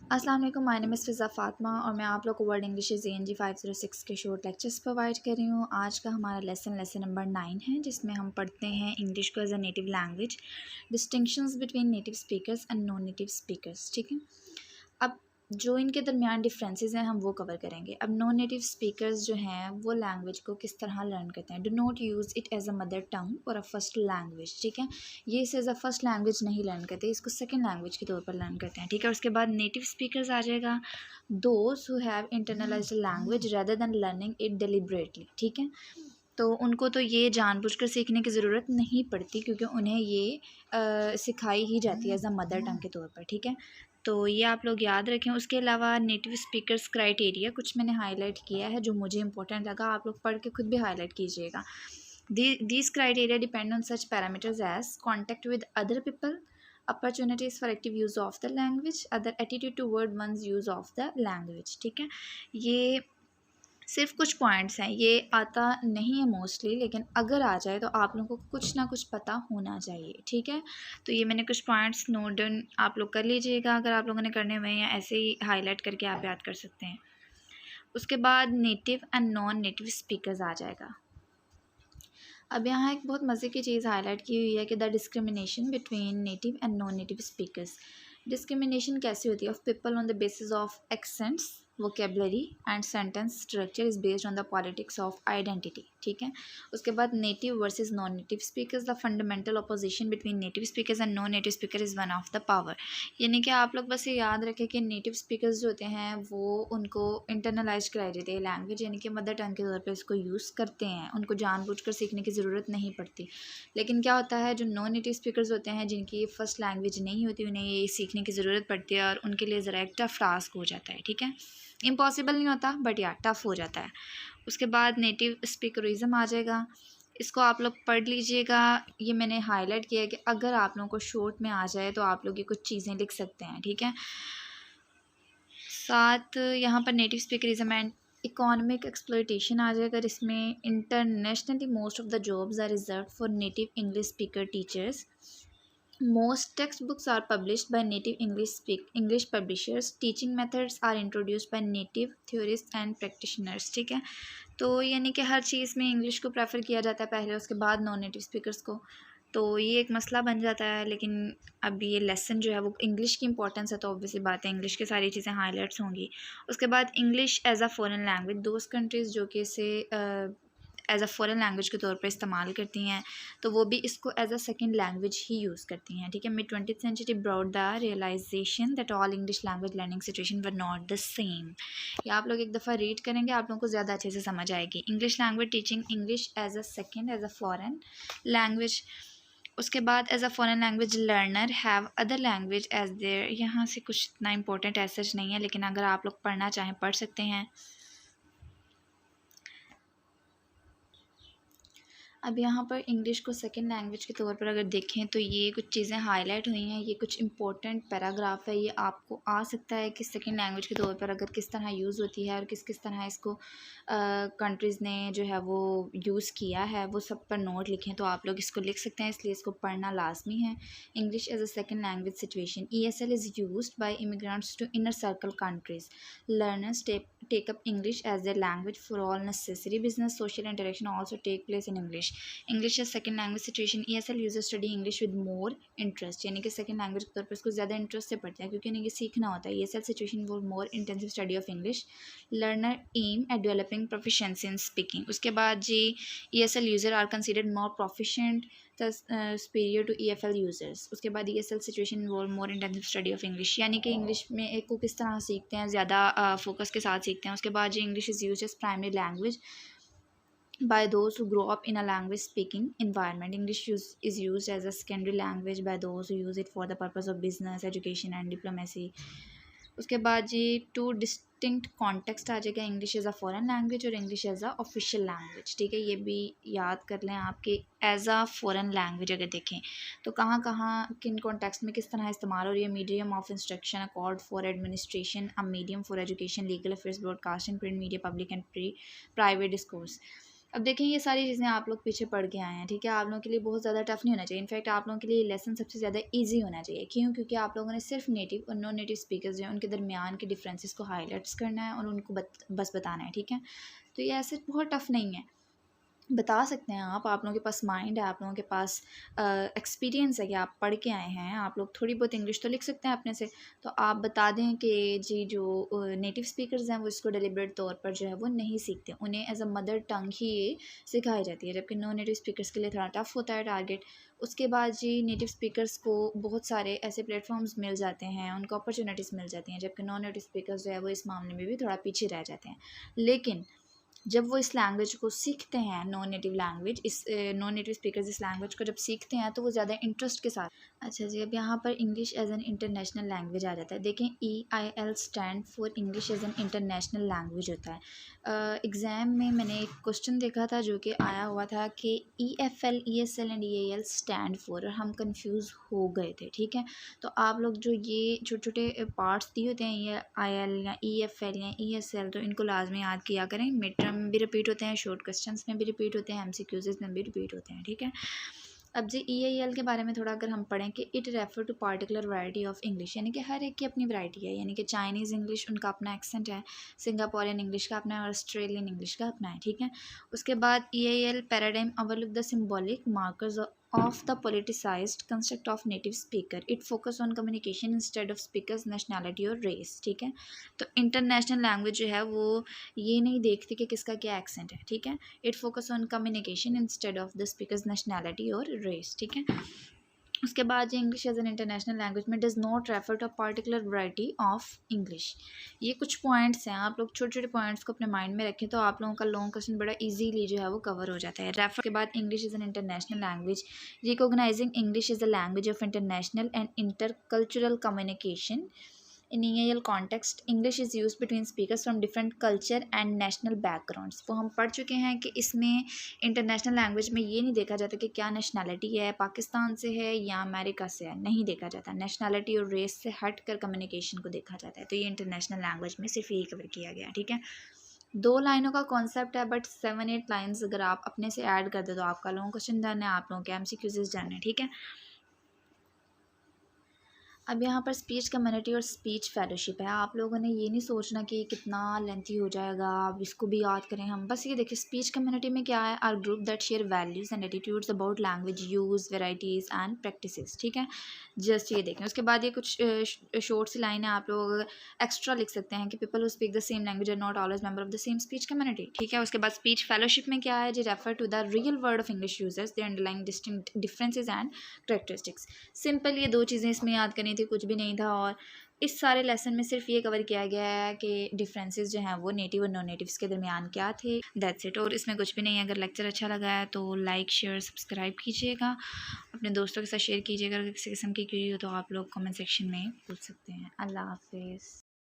अस्सलाम वालेकुम, my name is फ़िज़ा फ़ातिमा और मैं आप लोग को वर्ल्ड इंग्लिश ANG 506 के शॉर्ट लेक्चर्स प्रोवाइड कर रही हूँ। आज का हमारा लेसन नंबर 9 है, जिसमें हम पढ़ते हैं इंग्लिश को as a native language, distinctions between native speakers and non native speakers. ठीक है, अब जो इनके दरमियान डिफरेंसेस हैं हम वो कवर करेंगे। अब नॉन नेटिव स्पीकर्स जो हैं वो लैंग्वेज को किस तरह लर्न करते हैं। Do not use it as a mother tongue और अ फर्स्ट लैंग्वेज। ठीक है, ये इसे एज अ फर्स्ट लैंग्वेज नहीं लर्न करते, इसको सेकंड लैंग्वेज के तौर पर लर्न करते हैं। ठीक है, उसके बाद नेटिव स्पीकर्स आ जाएगा, those who have internalised language rather than learning it deliberately. ठीक है, तो उनको तो ये जानबूझकर सीखने की ज़रूरत नहीं पड़ती, क्योंकि उन्हें ये सिखाई ही जाती है एज अ मदर टंग के तौर पर। ठीक है, तो ये आप लोग याद रखें। उसके अलावा नेटिव स्पीकर्स क्राइटेरिया कुछ मैंने हाईलाइट किया है जो मुझे इंपॉर्टेंट लगा, आप लोग पढ़ के खुद भी हाईलाइट कीजिएगा। These criteria depend on such parameters as contact with other people, opportunities for active use of the language, other attitude toward one's use of the language। ठीक है, ये सिर्फ कुछ पॉइंट्स हैं, ये आता नहीं है मोस्टली, लेकिन अगर आ जाए तो आप लोगों को कुछ ना कुछ पता होना चाहिए। ठीक है, तो ये मैंने कुछ पॉइंट्स नोट डाउन आप लोग कर लीजिएगा अगर आप लोगों ने करने हुए हैं, या ऐसे ही हाईलाइट करके आप याद कर सकते हैं। उसके बाद native and non native speakers आ जाएगा। अब यहाँ एक बहुत मज़े की चीज़ हाईलाइट की हुई है कि the discrimination between native and non native speakers. Discrimination कैसी होती है? Of people on the basis of accents, vocabulary and sentence structure is based on the politics of identity. ठीक है, उसके बाद native versus non native speakers. The fundamental opposition between native speakers and non native speaker is one of the power. यानी कि आप लोग बस ये याद रखें कि नेटिव स्पीकर्स जो होते हैं वो उनको इंटरनलाइज कराई जाती है लैंग्वेज, यानी कि मदर टंग के तौर पर इसको यूज़ करते हैं, उनको जानबूझकर सीखने की ज़रूरत नहीं पड़ती। लेकिन क्या होता है, जो नॉन नेटिव स्पीकर्स होते हैं जिनकी ये फर्स्ट लैंग्वेज नहीं होती, उन्हें ये सीखने की ज़रूरत पड़ती है और उनके लिए ज़रा एक टफ टास्क हो जाता है। ठीक है, इम्पॉसिबल नहीं होता बट या टफ हो जाता है। उसके बाद नेटिव स्पीकरिज्म आ जाएगा, इसको आप लोग पढ़ लीजिएगा। ये मैंने हाईलाइट किया है कि अगर आप लोगों को शॉर्ट में आ जाए तो आप लोग ये कुछ चीज़ें लिख सकते हैं। ठीक है, साथ यहाँ पर native speakerism and economic exploitation आ जाएगा, इसमें internationally most of the jobs are reserve for native English speaker teachers. Most textbooks are published by native English publishers. Teaching methods are introduced by native theorists and practitioners। ठीक है, तो यानी कि हर चीज़ में English को प्रेफर किया जाता है पहले, उसके बाद नॉन नेटिव स्पीकर्स को। तो ये एक मसला बन जाता है, लेकिन अब ये लेसन जो है वो इंग्लिश की इंपॉर्टेंस है, तो ऑब्वियसली बात है इंग्लिश की सारी चीज़ें हाईलाइट्स होंगी। उसके बाद English as a foreign language, those countries जो कि इसे एज अ फॉरेन लैंग्वेज के तौर पर इस्तेमाल करती हैं, तो वो भी इसको एज अ सेकेंड लैंग्वेज ही यूज़ करती हैं। ठीक है, mid 20th century brought the realisation that all English language learning situation were not the same. ये आप लोग एक दफ़ा रीड करेंगे, आप लोगों को ज़्यादा अच्छे से समझ आएगी। English language teaching English as a second as a foreign language. उसके बाद as a foreign language learner have other language as their. यहाँ से कुछ इतना इंपॉर्टेंट एज सच नहीं है, लेकिन अगर आप लोग पढ़ना चाहें पढ़ सकते हैं। अब यहाँ पर इंग्लिश को सेकंड लैंग्वेज के तौर पर अगर देखें तो ये कुछ चीज़ें हाईलाइट हुई हैं, ये कुछ इंपॉर्टेंट पैराग्राफ है, ये आपको आ सकता है कि सेकंड लैंग्वेज के तौर पर अगर किस तरह यूज़ होती है और किस किस तरह इसको कंट्रीज़ ने जो है वो यूज़ किया है, वो सब पर नोट लिखें तो आप लोग इसको लिख सकते हैं, इसलिए इसको पढ़ना लाजमी है। English as a second language situation, ESL is use by immigrants to inner circle countries. Learners take up English as their language for all necessary business social interaction also take place in English। English as second language situation, ESL users study English with more interest, यानी कि second language के तौर पर इसको ज़्यादा interest से पढ़ते हैं क्योंकि इन्हें ये सीखना होता है। ESL situation for more intensive study of English। Learner aim at developing proficiency in speaking। उसके बाद जी ESL user are considered more proficient superior to EFL users। उसके बाद ESL situation involve more intensive study of English, यानी कि English में एक को किस तरह सीखते हैं, ज़्यादा फोकस के साथ सीखते हैं। उसके बाद जी English is use as primary language by those who grow up in a language speaking environment। English is used as a secondary language by those who use it for the purpose of business education and diplomacy। उसके बाद जी two distinct context आ जाएगा, English as a foreign language और English as a official language. ठीक है, ये भी याद कर लें आपके एज़ अ फॉरेन लैंग्वेज अगर देखें तो कहाँ कहाँ किन कॉन्टेक्स्ट में किस तरह इस्तेमाल हो रही है। Medium of instruction, a cord for administration, a medium for education, legal affairs, broadcasting, print media, public and private discourse. अब देखें ये सारी चीज़ें आप लोग पीछे पढ़ के आए हैं, ठीक है। आप लोगों के लिए बहुत ज़्यादा टफ नहीं होना चाहिए, इनफैक्ट आप लोगों के लिए लेसन सबसे ज़्यादा ईजी होना चाहिए। क्यों? क्योंकि आप लोगों ने सिर्फ नेटिव और नॉन नेटिव स्पीकर्स जो हैं उनके दरमियान के डिफरेंसेस को हाईलाइट्स करना है और उनको बस बताना है, ठीक है। तो ये ऐसे बहुत टफ नहीं है, बता सकते हैं आप लोगों के पास माइंड है, आप लोगों के पास एक्सपीरियंस है कि आप पढ़ के आए हैं, आप लोग थोड़ी बहुत इंग्लिश तो लिख सकते हैं अपने से। तो आप बता दें कि जी जो नेटिव स्पीकर्स हैं वो इसको डेलिबरेट तौर पर जो है वो नहीं सीखते, उन्हें एज अ मदर टंग ही ये सिखाई जाती है, जबकि नॉन नेटिव स्पीकर्स के लिए थोड़ा टफ होता है टारगेट। उसके बाद जी नेटिव स्पीकर्स को बहुत सारे ऐसे प्लेटफॉर्म्स मिल जाते हैं, उनको अपॉर्चुनिटीज़ मिल जाती हैं, जबकि नॉन नेटिव स्पीकर्स जो है वो इस मामले में भी थोड़ा पीछे रह जाते हैं। लेकिन जब वो इस लैंग्वेज को सीखते हैं, नॉन नेटिव लैंग्वेज, इस नॉन नेटिव स्पीकर्स इस लैंग्वेज को जब सीखते हैं तो वो ज़्यादा इंटरेस्ट के साथ। अच्छा जी, अब यहाँ पर English as an international language आ जाता है। देखें EIL stand for English as an international language होता है। एग्ज़ाम में मैंने एक क्वेश्चन देखा था जो कि आया हुआ था कि EFL ESL and EAL stand for, और हम कंफ्यूज हो गए थे, ठीक है। तो आप लोग जो ये छोटे छोटे पार्ट्स दिए होते हैं, ये IL या EFL या ESL, तो इनको लाजमी याद किया करें। मिड टर्म में भी रिपीट होते हैं, शॉर्ट क्वेश्चंस में भी रिपीट होते हैं, MCQs में भी रिपीट होते हैं, ठीक है। अब जी EIL के बारे में थोड़ा अगर हम पढ़ें कि it refer to particular variety of English, यानी कि हर एक की अपनी वैरायटी है, यानी कि चाइनीज़ इंग्लिश उनका अपना एक्सेंट है, सिंगापोरियन इंग्लिश का अपना है और ऑस्ट्रेलियन इंग्लिश का अपना है, ठीक है। उसके बाद EIL paradigm overlook the symbolic markers of the politicized construct of native speaker. It focus on communication instead of speakers nationality और race, ठीक है। तो इंटरनेशनल लैंग्वेज जो है वो ये नहीं देखती कि किसका क्या एक्सेंट है, ठीक है। It focus on communication instead of the speakers nationality और रेस, ठीक है। उसके बाद जो English as an international language में does not refer to a particular variety of English. ये कुछ पॉइंट्स हैं, आप लोग छोटे छोटे पॉइंट्स को अपने माइंड में रखें तो आप लोगों का लॉन्ग क्वेश्चन बड़ा इजीली जो है वो कवर हो जाता है। रेफर के बाद English is an international language recognising English is a language of international and intercultural communication. In EAL context, English is used between speakers from different culture and national backgrounds. वो हम पढ़ चुके हैं कि इसमें इंटरनेशनल लैंग्वेज में ये नहीं देखा जाता कि क्या नेशनैलिटी है, पाकिस्तान से है या अमेरिका से है, नहीं देखा जाता। नेशनैलिटी और रेस से हट कर कम्युनिकेशन को देखा जाता है। तो ये इंटरनेशनल लैंग्वेज में सिर्फ यही कवर किया गया, ठीक है। 2 लाइनों का कॉन्सेप्ट है, बट 7-8 लाइन्स अगर आप अपने से ऐड कर दे तो आपका लॉन्ग क्वेश्चन डन है, आप लोगों के MCQs डन है, ठीक है। अब यहाँ पर स्पीच कम्युनिटी और स्पीच फेलोशिप है। आप लोगों ने ये नहीं सोचना कि कितना लेंथी हो जाएगा, अब इसको भी याद करें हम। बस ये देखिए स्पीच कम्युनिटी में क्या है, or group that share values and attitudes about language use varieties and practices, ठीक है। जस्ट ये देखें। उसके बाद ये कुछ शॉर्ट सी लाइन है, आप लोग एक्स्ट्रा लिख सकते हैं कि people who speak the same language are not always member of the same speech community, ठीक है। उसके बाद स्पीच फेलोशिप में क्या है जी, refer to the real word of English users, the underlying distinct differences and characteristics. Simple ये 2 चीज़ें इसमें याद करनी थी, कुछ भी नहीं था। और इस सारे लेसन में सिर्फ ये कवर किया गया है कि डिफरेंसेस जो हैं वो नेटिव और नॉन नेटिव्स के दरमियान क्या थे, दैट्स इट। और इसमें कुछ भी नहीं है। अगर लेक्चर अच्छा लगा है तो लाइक शेयर सब्सक्राइब कीजिएगा, अपने दोस्तों के साथ शेयर कीजिएगा। अगर किसी किस्म की क्वेरी हो तो आप लोग कमेंट सेक्शन में पूछ सकते हैं। अल्लाह हाफिज़।